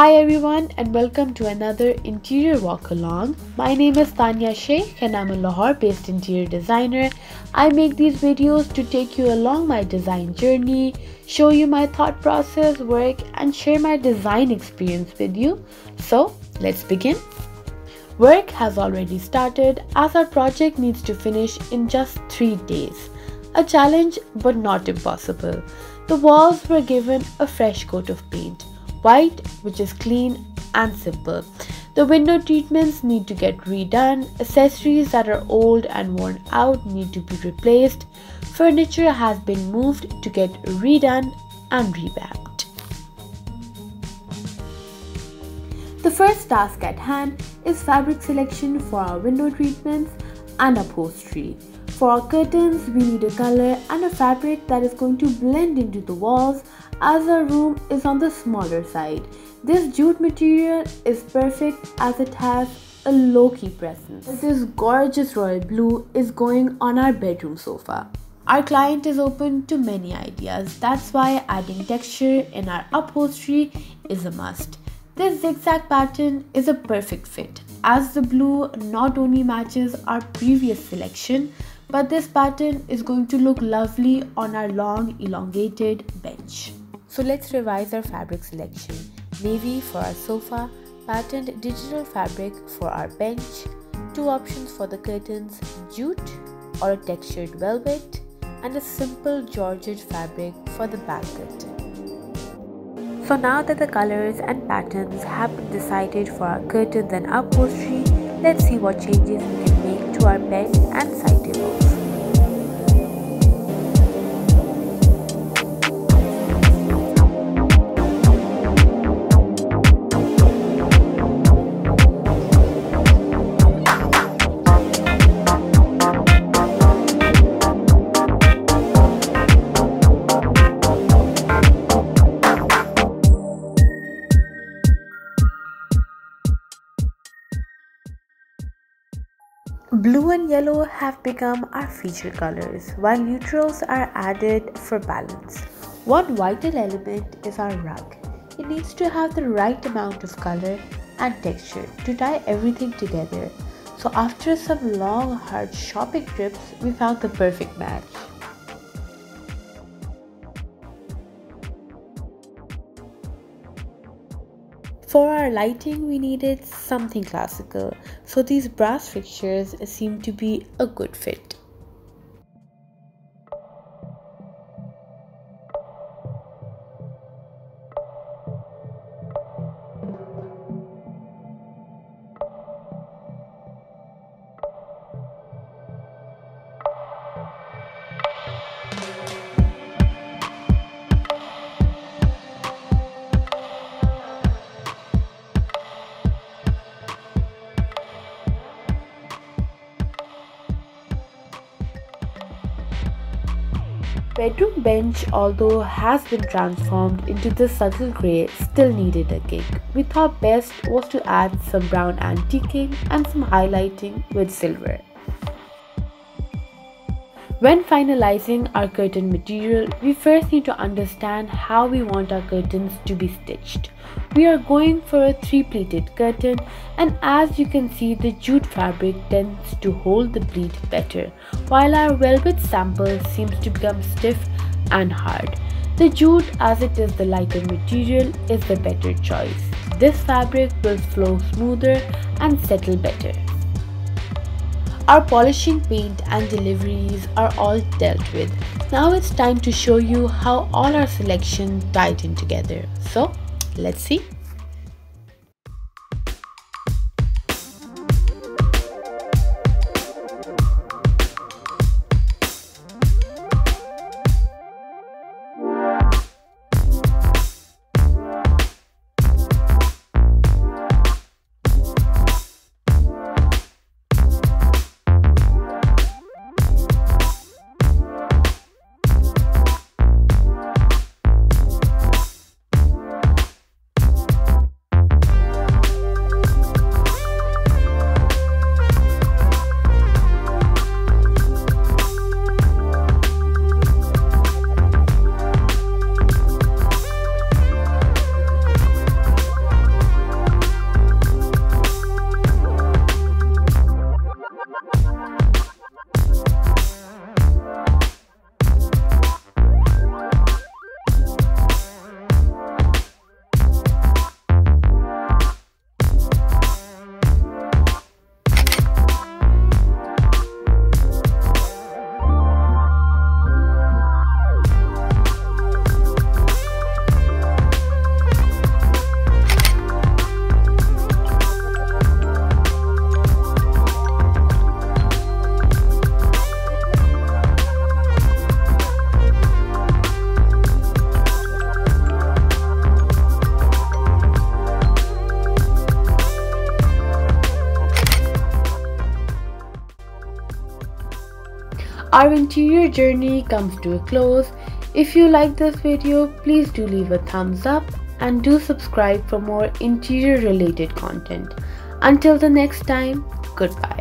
Hi everyone and welcome to another interior walk along. My name is Tanya Sheikh and I'm a Lahore based interior designer. I make these videos to take you along my design journey, show you my thought process, work and share my design experience with you. So let's begin. Work has already started as our project needs to finish in just 3 days. A challenge but not impossible. The walls were given a fresh coat of paint. White, which is clean and simple. The window treatments need to get redone, accessories that are old and worn out need to be replaced, furniture has been moved to get redone and revamped. The first task at hand is fabric selection for our window treatments and upholstery. For our curtains, we need a color and a fabric that is going to blend into the walls as our room is on the smaller side. This jute material is perfect as it has a low-key presence. This gorgeous royal blue is going on our bedroom sofa. Our client is open to many ideas. That's why adding texture in our upholstery is a must. This zigzag pattern is a perfect fit as the blue not only matches our previous selection, but this pattern is going to look lovely on our long elongated bench. So let's revise our fabric selection. Navy for our sofa, patterned digital fabric for our bench, 2 options for the curtains, jute or a textured velvet, and a simple georgette fabric for the back curtain. So now that the colors and patterns have been decided for our curtains and upholstery, let's see what changes we can make to our bed and side tables. Blue and yellow have become our feature colors, while neutrals are added for balance. One vital element is our rug. It needs to have the right amount of color and texture to tie everything together. So after some long, hard shopping trips, we found the perfect match. For our lighting, we needed something classical, so these brass fixtures seem to be a good fit. Bedroom bench, although has been transformed into this subtle grey, still needed a kick. We thought best was to add some brown antiquing and some highlighting with silver. When finalizing our curtain material, we first need to understand how we want our curtains to be stitched. We are going for a 3-pleated curtain, and as you can see, the jute fabric tends to hold the pleat better, while our velvet sample seems to become stiff and hard. The jute, as it is the lighter material, is the better choice. This fabric will flow smoother and settle better. Our polishing, paint and deliveries are all dealt with. Now it's time to show you how all our selection tied in together. So let's see. our interior journey comes to a close. If you like this video, please do leave a thumbs up and do subscribe for more interior related content. Until the next time, goodbye.